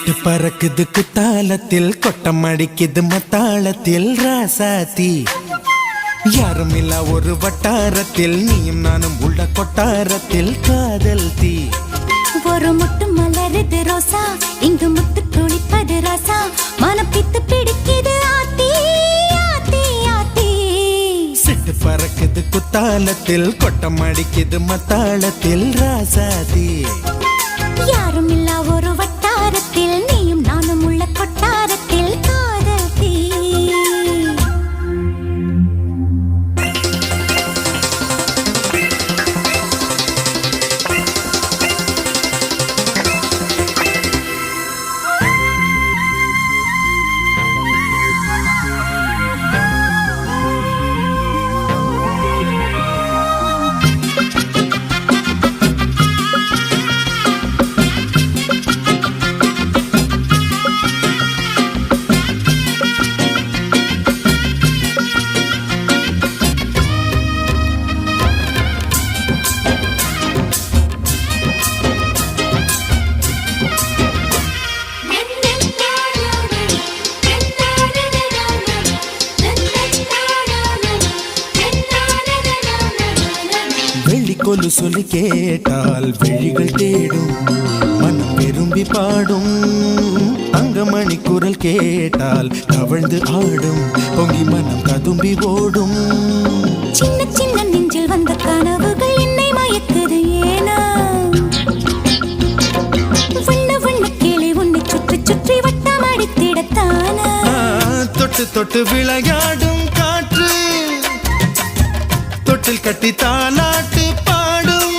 சிட்டு பறக்குது குத்தாலத்தில் கொட்டம் அடிக்குது மத்தாளத்தில் ராசாத்தி யாரும் இல்ல ஒரு வட்டாரத்தில் நீயும் நானும் உள்ள கொட்டாரத்தில் காதல் தீ ஒரு முட்டு மலருது ரோசா இங்கு முத்து துளிப்பது ராசா மனப்பித்து பிடிக்குது ஆத்தி ஆத்தி ஆத்தி சிட்டு பறக்குது குத்தாலத்தில் கொட்டம் அடிக்குது மத்தாளத்தில் ராசாத்தி யாரும் இல்ல ஒரு வட்டாரத்தில் நீயும் நானும் உள்ள கொட்டாரத்தில் காதல் தீ கொலு சொல்லி கேட்டால் விழிகள் தேடும் மனம் விரும்பி பாடும் அங்கமணி குரல் கேட்டால் தவழ்ந்து ஆடும் பொங்கி மனம் கதும்பி ஓடும் சின்ன சின்ன நெஞ்சில் வந்த கனவுகள் என்னை மயக்குது ஏனா வண்ண வண்ண கிளி உன்னை சுற்றி சுற்றி வட்டம் அடித்திடத்தானா தொட்டு தொட்டு விளையாடும் காற்று தொட்டில் கட்டி தாலாட்டு பாடும்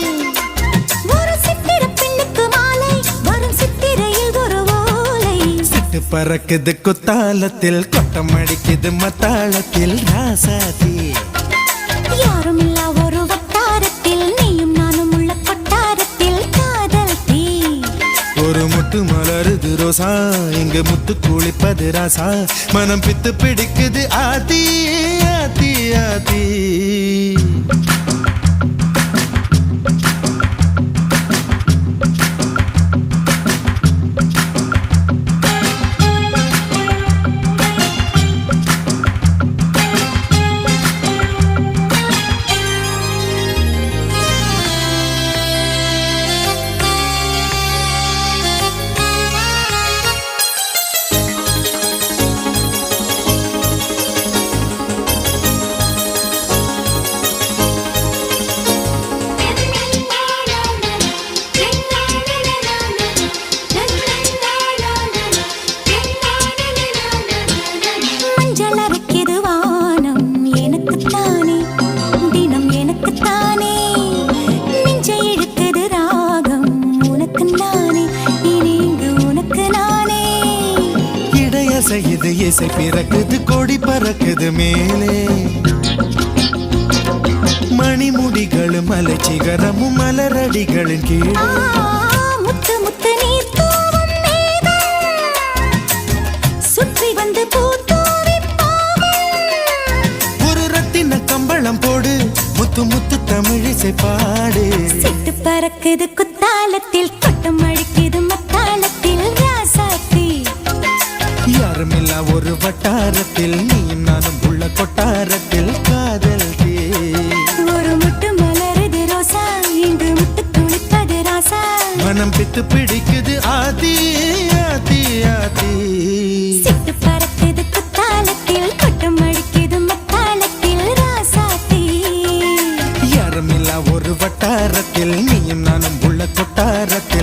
ஒரு சித்திர பெண்ணுக்கு மாலை வரும் சித்திரையில் ஒரு ஓலை சிட்டு பறக்குது குத்தாலத்தில் கொட்டம் அடிக்குது மத்தாளத்தில் ராசாதி யாரும் இல்ல ஒரு வட்டாரத்தில் நீயும் நானும் உள்ள கொட்டாரத்தில் காதல் தீ ஒரு முட்டு மலருது ரோசா இங்கு முத்து குளிப்பது ராசா மனம் பித்து பிடிக்குது ஆதி ஆதி ஆதி இது இசை பிறக்குது கொடி பறக்குது மேலே மணிமுடிகள் மலை சிகரமும் மலரடிகளின் கீழே முத்து முத்து நீர் தூவும் மேகம் சுற்றி வந்து பூத்தூவி ஒரு ரத்தின கம்பளம் போடு முத்து முத்து தமிழிசை பாடு சிட்டு பறக்குது குத்தாலத்தில் கொட்டம் அடிக்குது மத்தாளத்தில் ராசாத்தி யாரும் இல்ல ஒரு வட்டாரத்தில் நீயும் நானும் உள்ள கொட்டாரத்தில் காதல் தீ ஒரு முட்டு மலருது ரோசா இங்கு முட்டு துளிப்பது ராசா மனம் பித்து பிடிக்குது ஆதி ஆதி ஆதி சிட்டு பறக்குது குத்தாலத்தில் கொட்டம் அடிக்குது மத்தாளத்தில் ராசாத்தி யாரும் இல்ல ஒரு வட்டாரத்தில் நீயும் நானும் உள்ள கொட்டாரத்தில்